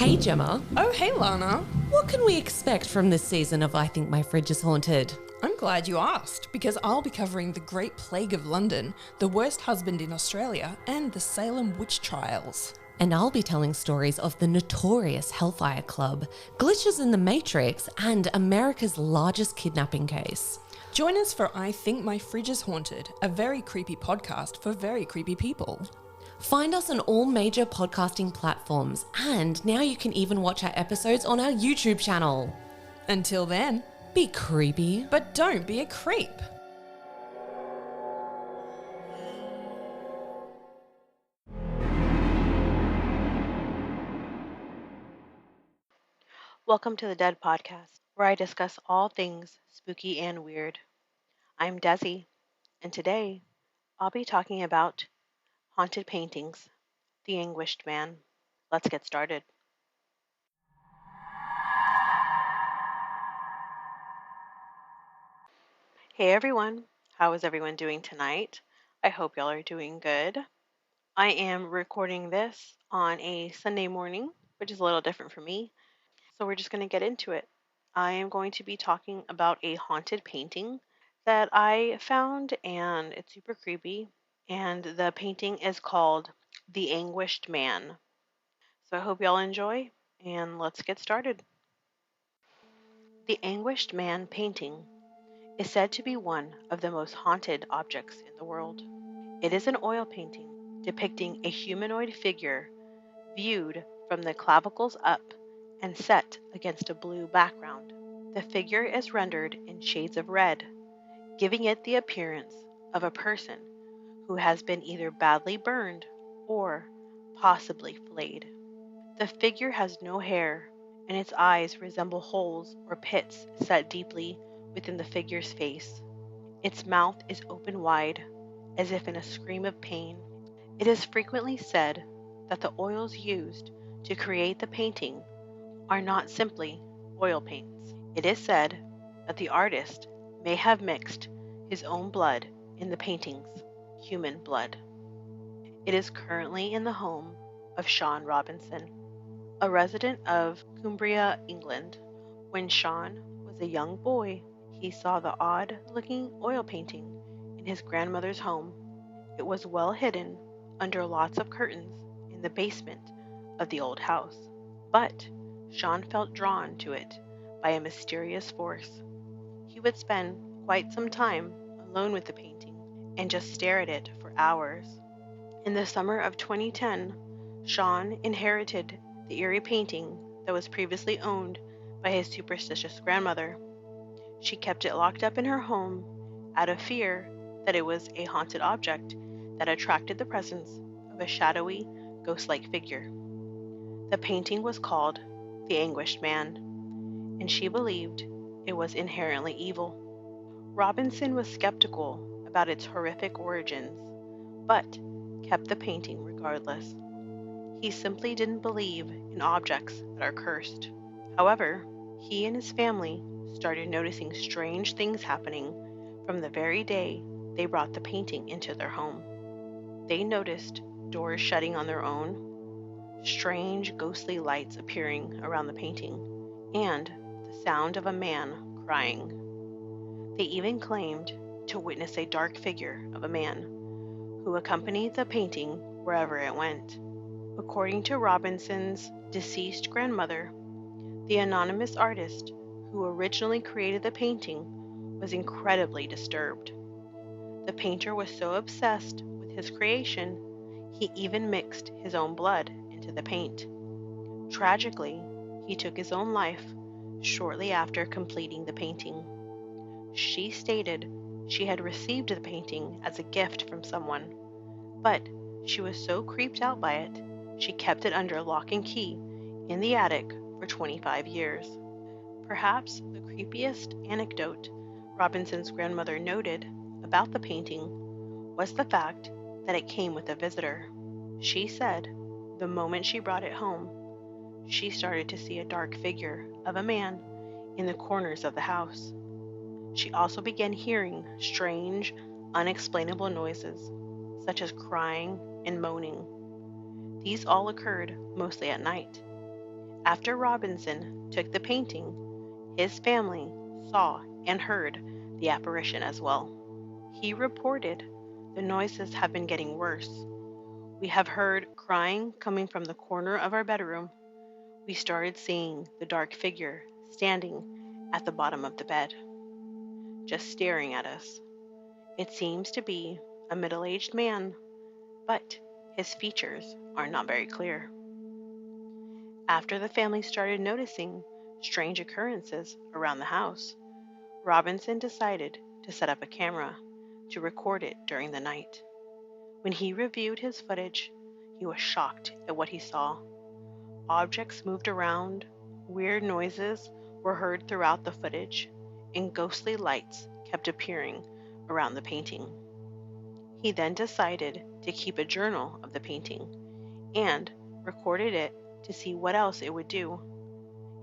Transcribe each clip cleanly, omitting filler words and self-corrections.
Hey Gemma, Oh, hey Lana. what can we expect from this season of I Think My Fridge is Haunted? I'm glad you asked, because I'll be covering the Great Plague of London, the worst husband in Australia, and the Salem witch trials. And I'll be telling stories of the notorious Hellfire Club, glitches in the Matrix, and America's largest kidnapping case. Join us for I Think My Fridge is Haunted, a very creepy podcast for very creepy people. Find us on all major podcasting platforms, and now you can even watch our episodes on our YouTube channel. Until then, Be creepy. but don't be a creep. Welcome to the D.E.A.D podcast, where I discuss all things spooky and weird. I'm Desi, and today I'll be talking about haunted paintings, The Anguished Man. Let's get started. Hey everyone, how is everyone doing tonight? I hope y'all are doing good. I am recording this on a Sunday morning, which is a little different for me. So we're just going to get into it. I am going to be talking about a haunted painting that I found, and it's super creepy. And the painting is called The Anguished Man. So I hope y'all enjoy, and let's get started. The Anguished Man painting is said to be one of the most haunted objects in the world. It is an oil painting depicting a humanoid figure viewed from the clavicles up and set against a blue background. The figure is rendered in shades of red, giving it the appearance of a person who has been either badly burned or possibly flayed. The figure has no hair, and its eyes resemble holes or pits set deeply within the figure's face. Its mouth is open wide, as if in a scream of pain. It is frequently said that the oils used to create the painting are not simply oil paints. It is said that the artist may have mixed his own blood in the painting's human blood. It is currently in the home of Sean Robinson, a resident of Cumbria, England. When Sean was a young boy, he saw the odd-looking oil painting in his grandmother's home. It was well hidden under lots of curtains in the basement of the old house. But Sean felt drawn to it by a mysterious force. He would spend quite some time alone with the painting and just stare at it for hours. In the summer of 2010, Sean inherited the eerie painting that was previously owned by his superstitious grandmother. She kept it locked up in her home out of fear that it was a haunted object that attracted the presence of a shadowy, ghost-like figure. The painting was called The Anguished Man, and she believed it was inherently evil. Robinson was skeptical about its horrific origins, but kept the painting regardless. He simply didn't believe in objects that are cursed. However, he and his family started noticing strange things happening from the very day they brought the painting into their home. They noticed doors shutting on their own, strange ghostly lights appearing around the painting, and the sound of a man crying. They even claimed to witness a dark figure of a man who accompanied the painting wherever it went. According to Robinson's deceased grandmother, the anonymous artist who originally created the painting was incredibly disturbed. The painter was so obsessed with his creation, he even mixed his own blood into the paint. Tragically, he took his own life shortly after completing the painting. She stated she had received the painting as a gift from someone, but she was so creeped out by it, she kept it under lock and key in the attic for 25 years. Perhaps the creepiest anecdote Robinson's grandmother noted about the painting was the fact that it came with a visitor. She said the moment she brought it home, she started to see a dark figure of a man in the corners of the house. She also began hearing strange, unexplainable noises, such as crying and moaning. These all occurred mostly at night. After Robinson took the painting, his family saw and heard the apparition as well. He reported, "The noises have been getting worse. We have heard crying coming from the corner of our bedroom. We started seeing the dark figure standing at the bottom of the bed, just staring at us. It seems to be a middle-aged man, but his features are not very clear." After the family started noticing strange occurrences around the house, Robinson decided to set up a camera to record it during the night. When he reviewed his footage, he was shocked at what he saw. Objects moved around, weird noises were heard throughout the footage, and ghostly lights kept appearing around the painting. He then decided to keep a journal of the painting and recorded it to see what else it would do.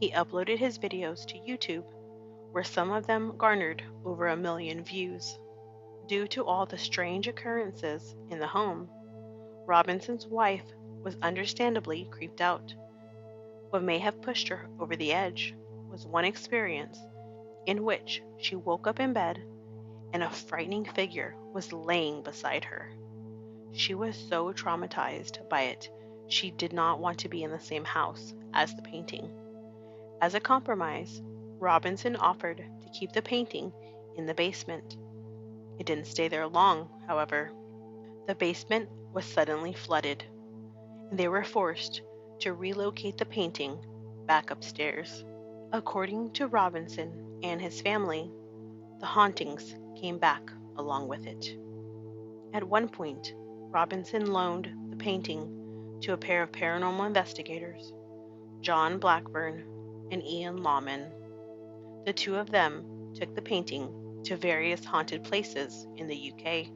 He uploaded his videos to YouTube, where some of them garnered over 1 million views. Due to all the strange occurrences in the home, Robinson's wife was understandably creeped out. What may have pushed her over the edge was one experience in which she woke up in bed and a frightening figure was laying beside her. She was so traumatized by it, she did not want to be in the same house as the painting. As a compromise, Robinson offered to keep the painting in the basement. It didn't stay there long, however. The basement was suddenly flooded, and they were forced to relocate the painting back upstairs. According to Robinson and his family, the hauntings came back along with it. At one point, Robinson loaned the painting to a pair of paranormal investigators, John Blackburn and Ian Lawman. The two of them took the painting to various haunted places in the UK.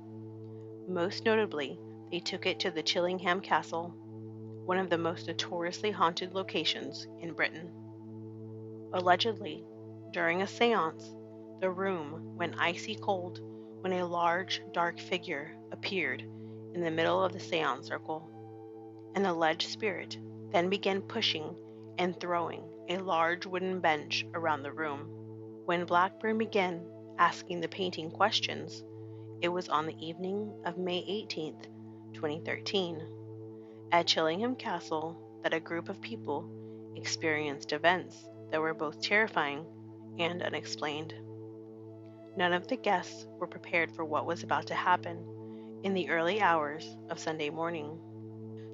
Most notably, they took it to the Chillingham Castle, one of the most notoriously haunted locations in Britain. Allegedly, during a seance, the room went icy cold when a large, dark figure appeared in the middle of the seance circle. An alleged spirit then began pushing and throwing a large wooden bench around the room. When Blackburn began asking the painting questions, it was on the evening of May 18, 2013, at Chillingham Castle that a group of people experienced events that were both terrifying and unexplained. None of the guests were prepared for what was about to happen in the early hours of Sunday morning.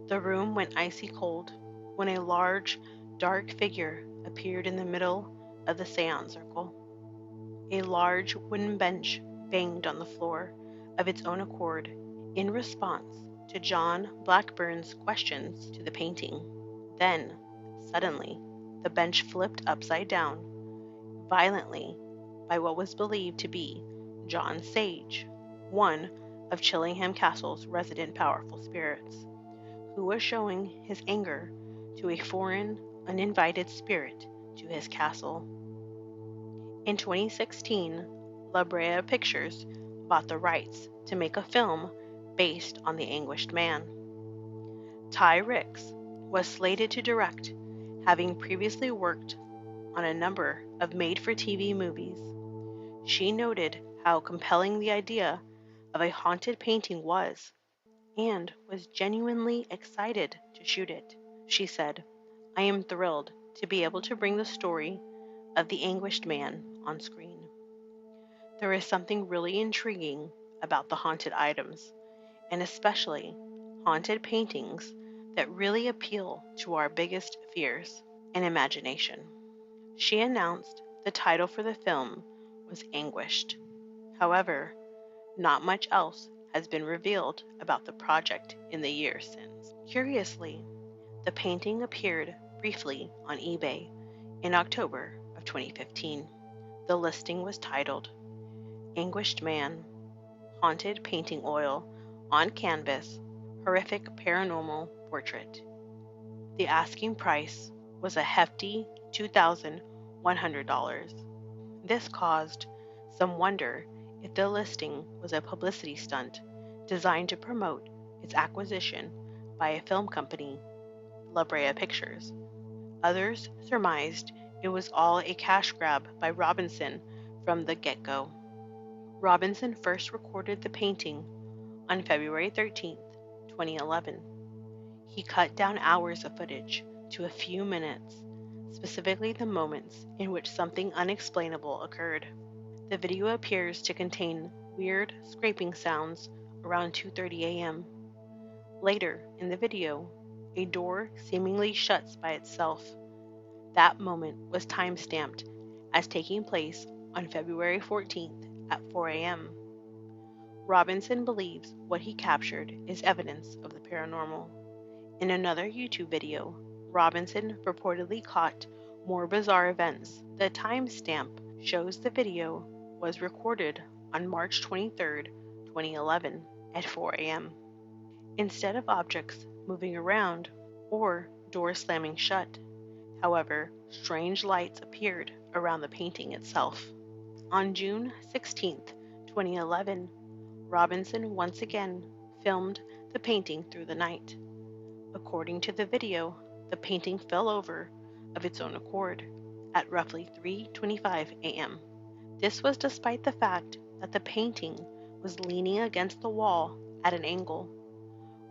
The room went icy cold when a large, dark figure appeared in the middle of the seance circle. A large wooden bench banged on the floor of its own accord in response to John Blackburn's questions to the painting. Then, suddenly, the bench flipped upside down, violently, by what was believed to be John Sage, one of Chillingham Castle's resident powerful spirits, who was showing his anger to a foreign, uninvited spirit to his castle. In 2016, La Brea Pictures bought the rights to make a film based on the Anguished Man. Ty Ricks was slated to direct, having previously worked on a number of made-for-TV movies. She noted how compelling the idea of a haunted painting was, and was genuinely excited to shoot it. She said, "I am thrilled to be able to bring the story of the Anguished Man on screen. There is something really intriguing about the haunted items, and especially haunted paintings that really appeal to our biggest fears and imagination." She announced the title for the film was Anguished. However, not much else has been revealed about the project in the years since. Curiously, the painting appeared briefly on eBay in October of 2015. The listing was titled Anguished Man, Haunted Painting Oil on Canvas, Horrific Paranormal Portrait. The asking price was a hefty $2,100. This caused some wonder if the listing was a publicity stunt designed to promote its acquisition by a film company, La Brea Pictures. Others surmised it was all a cash grab by Robinson from the get-go. Robinson first recorded the painting on February 13th, 2011. He cut down hours of footage to a few minutes, specifically the moments in which something unexplainable occurred. The video appears to contain weird scraping sounds around 2:30 a.m. Later in the video, a door seemingly shuts by itself. That moment was time-stamped as taking place on February 14th at 4 a.m. Robinson believes what he captured is evidence of the paranormal. In another YouTube video, Robinson reportedly caught more bizarre events. The timestamp shows the video was recorded on March 23, 2011 at 4 a.m. Instead of objects moving around or doors slamming shut, however, strange lights appeared around the painting itself. On June 16, 2011, Robinson once again filmed the painting through the night. According to the video, the painting fell over of its own accord at roughly 3:25 a.m. This was despite the fact that the painting was leaning against the wall at an angle.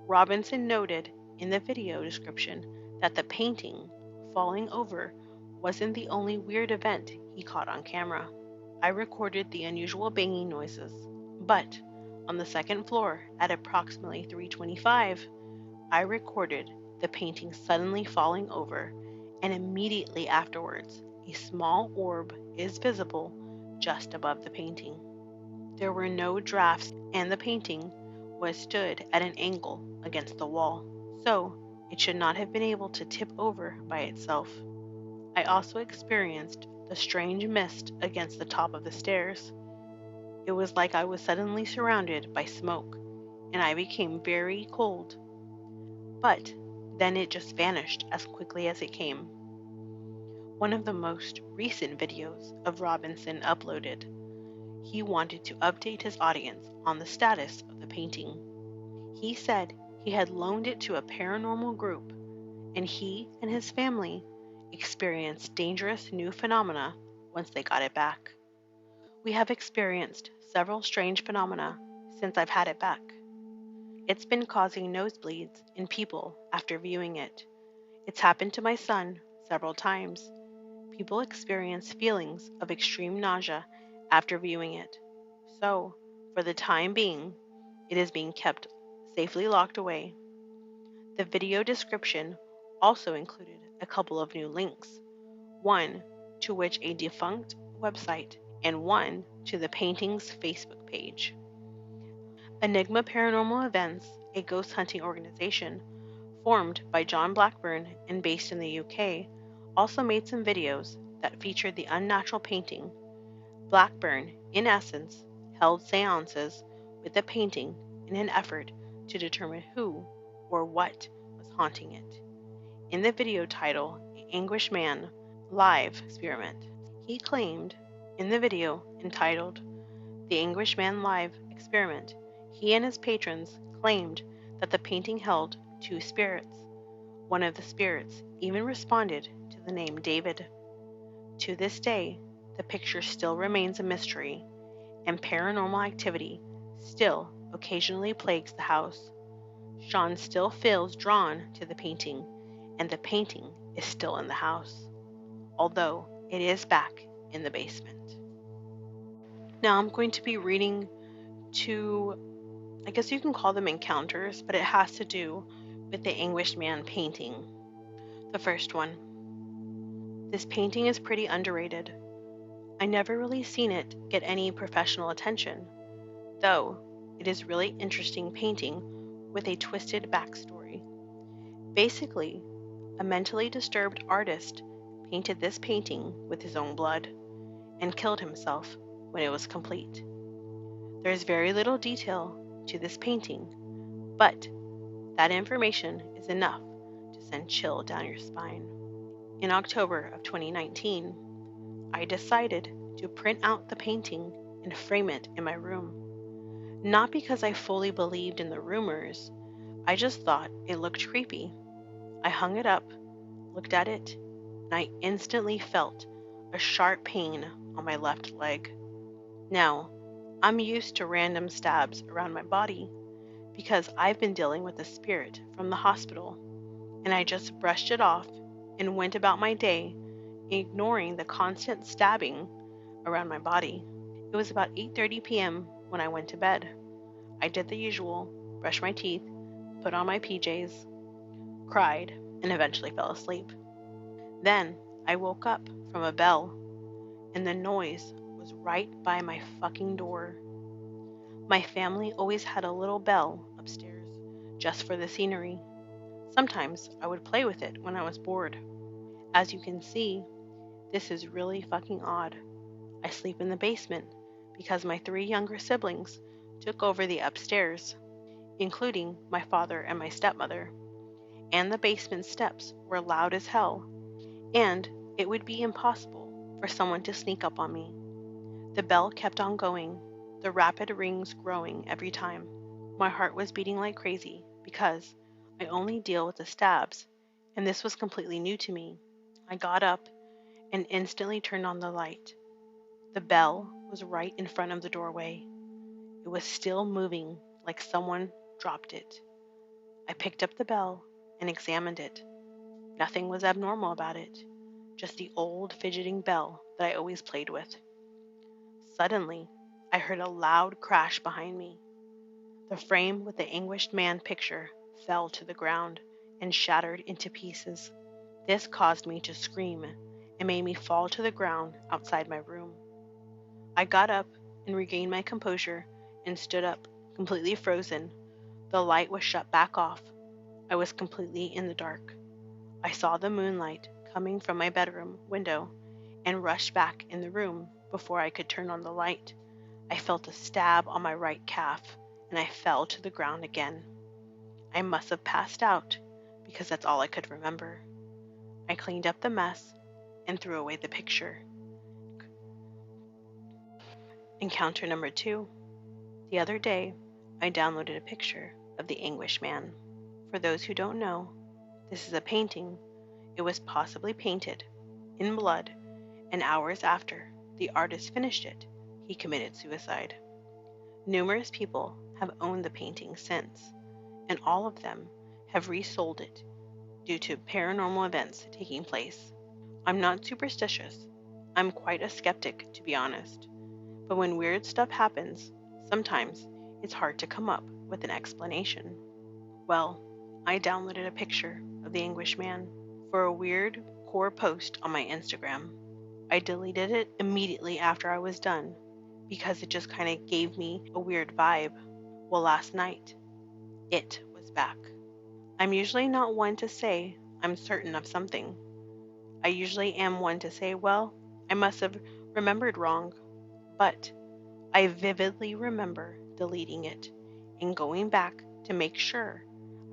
Robinson noted in the video description that the painting falling over wasn't the only weird event he caught on camera. I recorded the unusual banging noises, but on the second floor at approximately 3:25, I recorded the painting suddenly falling over, and immediately afterwards, a small orb is visible just above the painting. There were no drafts, and the painting was stood at an angle against the wall, so it should not have been able to tip over by itself. I also experienced the strange mist against the top of the stairs. It was like I was suddenly surrounded by smoke, and I became very cold. But then it just vanished as quickly as it came. One of the most recent videos of Robinson uploaded, he wanted to update his audience on the status of the painting. He said he had loaned it to a paranormal group, and he and his family experienced dangerous new phenomena once they got it back. We have experienced several strange phenomena since I've had it back. It's been causing nosebleeds in people after viewing it. It's happened to my son several times. People experience feelings of extreme nausea after viewing it. So, for the time being, it is being kept safely locked away. The video description also included a couple of new links, one to which a defunct website and one to the painting's Facebook page. Enigma Paranormal Events, a ghost hunting organization formed by John Blackburn and based in the UK, also made some videos that featured the unnatural painting. Blackburn, in essence, held seances with the painting in an effort to determine who or what was haunting it. In the video title, Anguished Man Live Experiment, he claimed in the video entitled The Anguished Man Live Experiment, he and his patrons claimed that the painting held two spirits. One of the spirits even responded to the name David. To this day, the picture still remains a mystery, and paranormal activity still occasionally plagues the house. Sean still feels drawn to the painting, and the painting is still in the house, although it is back in the basement. Now I'm going to be reading two, I guess you can call them encounters, but it has to do with the Anguished Man painting. The first one. This painting is pretty underrated. I never really seen it get any professional attention, though it is really interesting painting with a twisted backstory. Basically, a mentally disturbed artist painted this painting with his own blood and killed himself when it was complete. There is very little detail to this painting, but that information is enough to send chill down your spine. In October of 2019, I decided to print out the painting and frame it in my room. Not because I fully believed in the rumors, I just thought it looked creepy. I hung it up, looked at it, and I instantly felt a sharp pain on my left leg. Now, I'm used to random stabs around my body because I've been dealing with a spirit from the hospital, and I just brushed it off and went about my day, ignoring the constant stabbing around my body. It was about 8:30 p.m. when I went to bed. I did the usual, brushed my teeth, put on my PJs, cried, and eventually fell asleep. Then I woke up from a bell, and the noise was right by my fucking door. My family always had a little bell upstairs just for the scenery. Sometimes I would play with it when I was bored. As you can see, this is really fucking odd. I sleep in the basement because my 3 younger siblings took over the upstairs, including my father and my stepmother, and the basement steps were loud as hell, and it would be impossible for someone to sneak up on me. The bell kept on going, the rapid rings growing every time. My heart was beating like crazy because I only deal with the stabs, and this was completely new to me. I got up and instantly turned on the light. The bell was right in front of the doorway. It was still moving like someone dropped it. I picked up the bell and examined it. Nothing was abnormal about it, just the old fidgeting bell that I always played with. Suddenly, I heard a loud crash behind me. The frame with the Anguished Man picture fell to the ground and shattered into pieces. This caused me to scream and made me fall to the ground outside my room. I got up and regained my composure and stood up, completely frozen. The light was shut back off. I was completely in the dark. I saw the moonlight coming from my bedroom window and rushed back in the room before I could turn on the light. I felt a stab on my right calf and I fell to the ground again. I must have passed out because that's all I could remember. I cleaned up the mess and threw away the picture. Encounter number 2. The other day, I downloaded a picture of the Anguished Man. For those who don't know, this is a painting. It was possibly painted in blood, and hours after the artist finished it, he committed suicide. Numerous people have owned the painting since, and all of them have resold it due to paranormal events taking place. I'm not superstitious. I'm quite a skeptic, to be honest. But when weird stuff happens, sometimes it's hard to come up with an explanation. Well, I downloaded a picture of the Anguished Man for a weird core post on my Instagram. I deleted it immediately after I was done because it just kind of gave me a weird vibe. Well, last night, it was back. I'm usually not one to say I'm certain of something. I usually am one to say, well, I must have remembered wrong. But I vividly remember deleting it and going back to make sure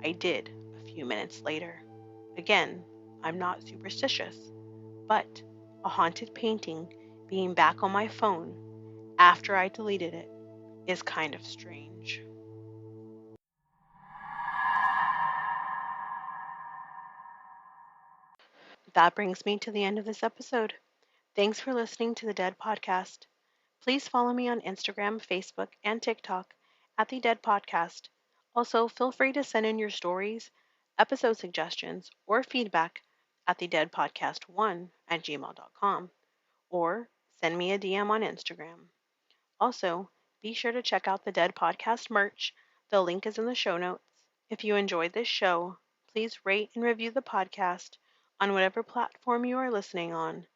I did a few minutes later. Again, I'm not superstitious, but a haunted painting being back on my phone after I deleted it is kind of strange. That brings me to the end of this episode. Thanks for listening to the D.E.A.D podcast. Please follow me on Instagram, Facebook, and TikTok at the D.E.A.D podcast. Also, feel free to send in your stories, episode suggestions, or feedback at the deadpodcast1 at gmail.com, or send me a DM on Instagram. Also, be sure to check out the D.E.A.D podcast merch. The link is in the show notes. If you enjoyed this show, please rate and review the podcast on whatever platform you are listening on,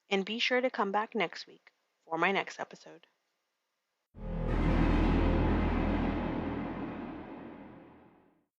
and be sure to come back next week for my next episode.